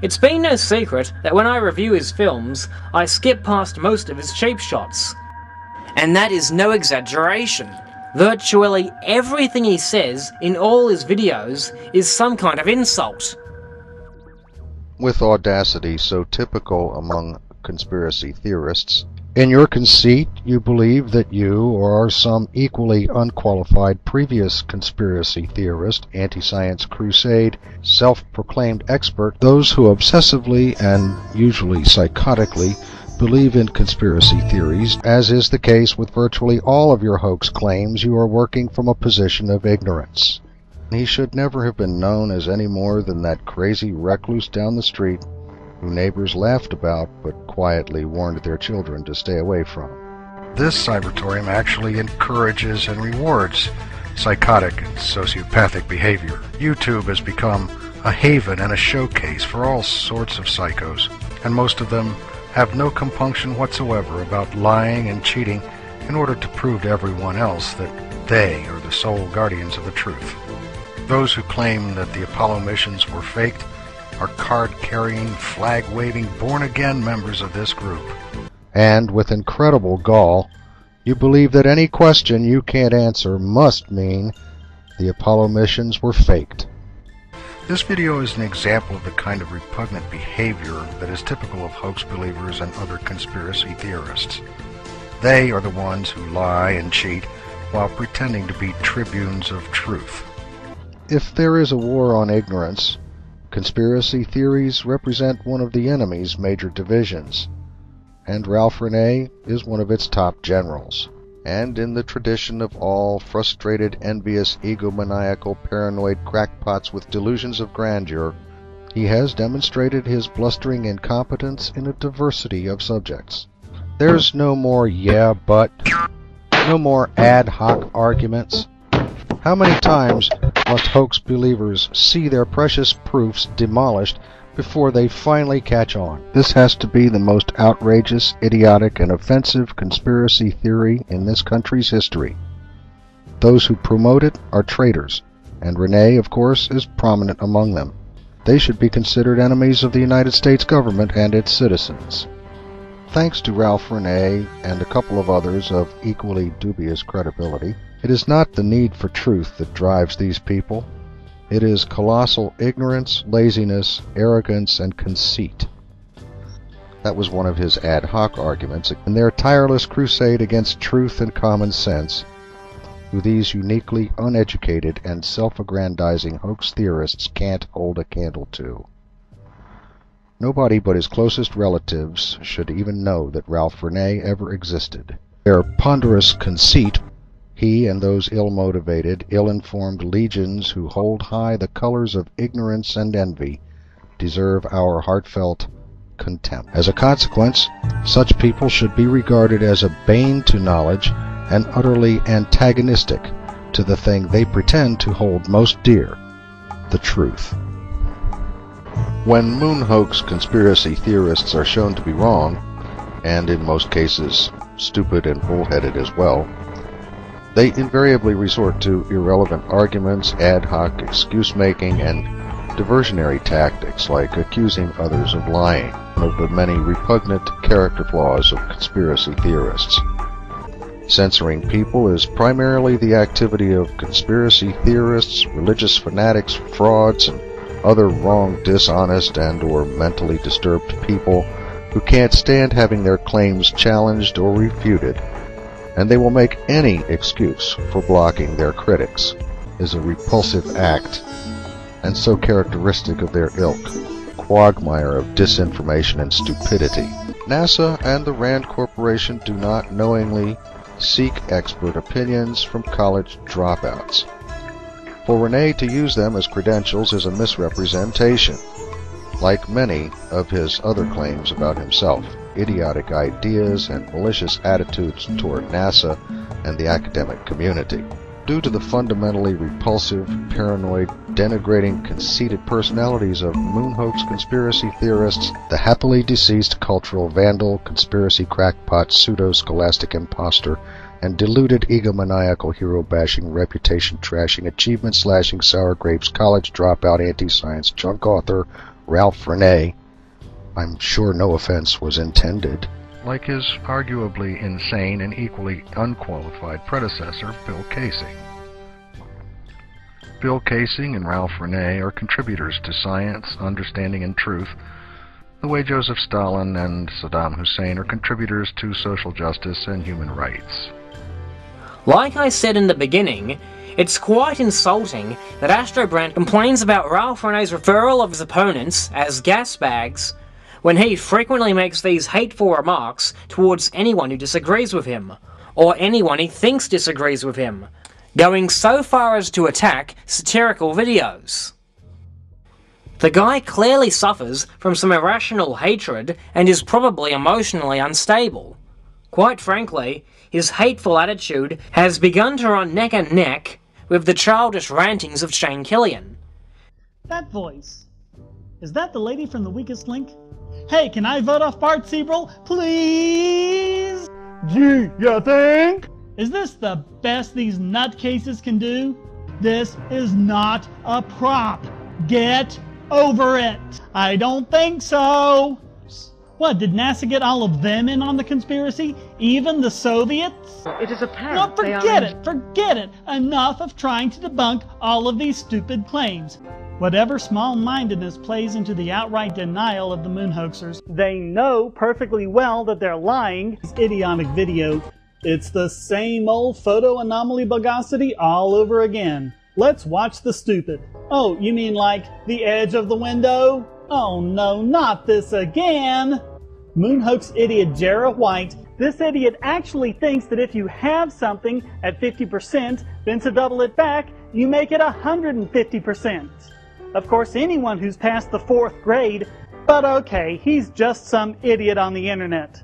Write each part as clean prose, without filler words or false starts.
It's been no secret that when I review his films, I skip past most of his cheap shots. And that is no exaggeration. Virtually everything he says in all his videos is some kind of insult. With audacity so typical among conspiracy theorists, in your conceit you believe that you or some equally unqualified previous conspiracy theorist, anti-science crusade, self-proclaimed expert, those who obsessively and usually psychotically believe in conspiracy theories, as is the case with virtually all of your hoax claims, you are working from a position of ignorance. He should never have been known as any more than that crazy recluse down the street who neighbors laughed about but quietly warned their children to stay away from. This cybertorium actually encourages and rewards psychotic and sociopathic behavior. YouTube has become a haven and a showcase for all sorts of psychos, and most of them have no compunction whatsoever about lying and cheating in order to prove to everyone else that they are the sole guardians of the truth. Those who claim that the Apollo missions were faked are card-carrying, flag-waving, born-again members of this group. And with incredible gall, you believe that any question you can't answer must mean the Apollo missions were faked. This video is an example of the kind of repugnant behavior that is typical of hoax believers and other conspiracy theorists. They are the ones who lie and cheat while pretending to be tribunes of truth. If there is a war on ignorance, conspiracy theories represent one of the enemy's major divisions, and Ralph Rene is one of its top generals. And in the tradition of all frustrated, envious, egomaniacal, paranoid crackpots with delusions of grandeur, he has demonstrated his blustering incompetence in a diversity of subjects. There's no more yeah, but, no more ad hoc arguments. How many times must hoax believers see their precious proofs demolished before they finally catch on? This has to be the most outrageous, idiotic, and offensive conspiracy theory in this country's history. Those who promote it are traitors, and Rene, of course, is prominent among them. They should be considered enemies of the United States government and its citizens. Thanks to Ralph Rene and a couple of others of equally dubious credibility, it is not the need for truth that drives these people. It is colossal ignorance, laziness, arrogance, and conceit. That was one of his ad hoc arguments in their tireless crusade against truth and common sense, who these uniquely uneducated and self-aggrandizing hoax theorists can't hold a candle to. Nobody but his closest relatives should even know that Ralph Rene ever existed. Their ponderous conceit, he and those ill-motivated, ill-informed legions who hold high the colors of ignorance and envy, deserve our heartfelt contempt. As a consequence, such people should be regarded as a bane to knowledge and utterly antagonistic to the thing they pretend to hold most dear, the truth. When moon hoax conspiracy theorists are shown to be wrong, and in most cases stupid and bullheaded as well, they invariably resort to irrelevant arguments, ad hoc excuse-making, and diversionary tactics like accusing others of lying, one of the many repugnant character flaws of conspiracy theorists. Censoring people is primarily the activity of conspiracy theorists, religious fanatics, frauds, and other wrong, dishonest, and/or mentally disturbed people who can't stand having their claims challenged or refuted, and they will make any excuse for blocking their critics. Is a repulsive act, and so characteristic of their ilk, quagmire of disinformation and stupidity. NASA and the Rand Corporation do not knowingly seek expert opinions from college dropouts. For Rene to use them as credentials is a misrepresentation, like many of his other claims about himself. Idiotic ideas and malicious attitudes toward NASA and the academic community. Due to the fundamentally repulsive, paranoid, denigrating, conceited personalities of moon hoax conspiracy theorists, the happily deceased cultural vandal, conspiracy crackpot, pseudo-scholastic imposter, and deluded egomaniacal hero-bashing, reputation-trashing, achievement-slashing, sour grapes, college dropout, anti-science, junk author, Ralph Renee, I'm sure no offense was intended, like his arguably insane and equally unqualified predecessor, Bill Kaysing. Bill Kaysing and Ralph Renee are contributors to science, understanding, and truth, the way Joseph Stalin and Saddam Hussein are contributors to social justice and human rights. Like I said in the beginning, it's quite insulting that Astrobrant complains about Ralph Renee's referral of his opponents as gas bags, when he frequently makes these hateful remarks towards anyone who disagrees with him, or anyone he thinks disagrees with him, going so far as to attack satirical videos. The guy clearly suffers from some irrational hatred and is probably emotionally unstable. Quite frankly, his hateful attitude has begun to run neck and neck with the childish rantings of Shane Killian. That voice. Is that the lady from The Weakest Link? Hey, can I vote off Bart Siebel, please? Gee, you think? Is this the best these nutcases can do? This is not a prop. Get over it. I don't think so. What, did NASA get all of them in on the conspiracy? Even the Soviets? It is apparent. No, forget it. Enough of trying to debunk all of these stupid claims. Whatever small-mindedness plays into the outright denial of the moon hoaxers, they know perfectly well that they're lying. This idiotic video, it's the same old photo anomaly bugosity all over again. Let's watch the stupid. Oh, you mean like the edge of the window? Oh no, not this again! Moon hoax idiot Jarrah White. This idiot actually thinks that if you have something at 50%, then to double it back, you make it 150%. Of course, anyone who's past the 4th grade, but okay, he's just some idiot on the internet.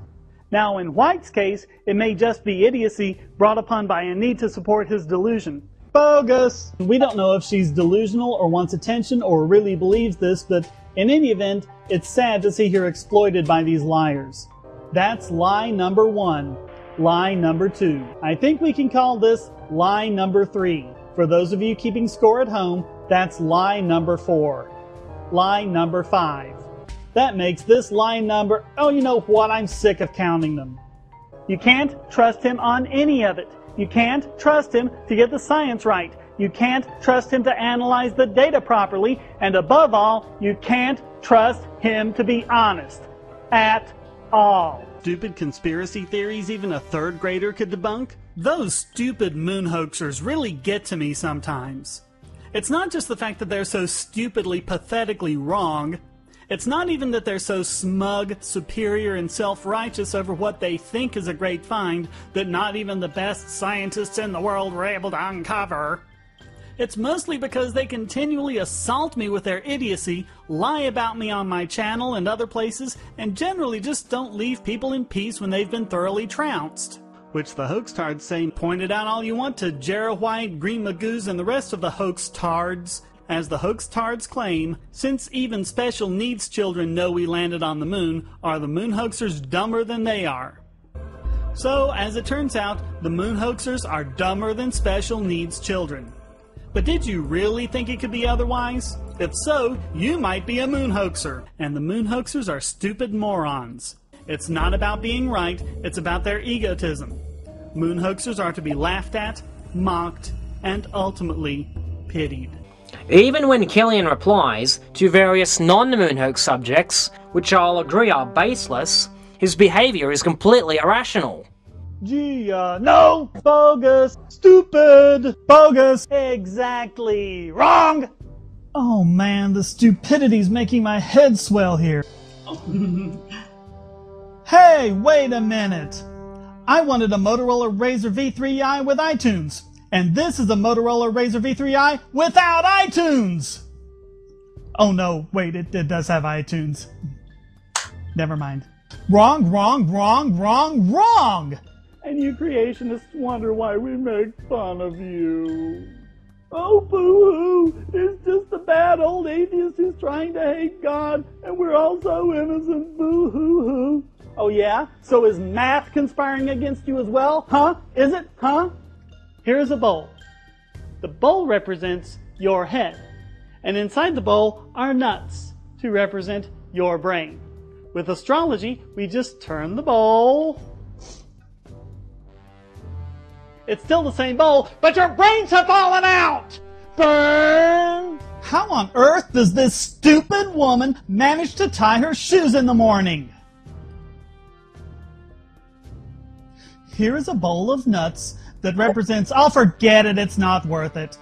Now, in White's case, it may just be idiocy brought upon by a need to support his delusion. Bogus! We don't know if she's delusional or wants attention or really believes this, but in any event, it's sad to see her exploited by these liars. That's lie number 1. Lie number 2. I think we can call this lie number 3. For those of you keeping score at home, that's lie number 4. Lie number 5. That makes this lie number... Oh, you know what? I'm sick of counting them. You can't trust him on any of it. You can't trust him to get the science right. You can't trust him to analyze the data properly. And above all, you can't trust him to be honest. At all. Stupid conspiracy theories even a 3rd grader could debunk? Those stupid moon hoaxers really get to me sometimes. It's not just the fact that they're so stupidly, pathetically wrong. It's not even that they're so smug, superior, and self-righteous over what they think is a great find that not even the best scientists in the world were able to uncover. It's mostly because they continually assault me with their idiocy, lie about me on my channel and other places, and generally just don't leave people in peace when they've been thoroughly trounced. Which the hoax-tards say, pointed out all you want to Jarrah White, Green Magoos, and the rest of the hoax-tards. As the hoax-tards claim, since even special needs children know we landed on the moon, are the moon hoaxers dumber than they are? So, as it turns out, the moon hoaxers are dumber than special needs children. But did you really think it could be otherwise? If so, you might be a moon hoaxer, and the moon hoaxers are stupid morons. It's not about being right, it's about their egotism. Moon hoaxers are to be laughed at, mocked, and ultimately pitied. Even when Killian replies to various non-moon hoax subjects, which I'll agree are baseless, his behavior is completely irrational. Gee, no! Bogus! Stupid! Bogus! Exactly! Wrong! Oh man, the stupidity's making my head swell here. Hey, wait a minute! I wanted a Motorola Razr V3i with iTunes, and this is a Motorola Razr V3i without iTunes! Oh no, wait, it does have iTunes. Never mind. Wrong, wrong, wrong, wrong, wrong! And you creationists wonder why we make fun of you. Oh, boo-hoo! It's just a bad old atheist who's trying to hate God, and we're all so innocent, boo-hoo-hoo. Oh yeah? So is math conspiring against you as well? Huh? Is it? Huh? Here's a bowl. The bowl represents your head. And inside the bowl are nuts. to represent your brain. With astrology, we just turn the bowl. It's still the same bowl, but your brains have fallen out! Burn! How on earth does this stupid woman manage to tie her shoes in the morning? Here is a bowl of nuts that represents, oh, forget it, it's not worth it.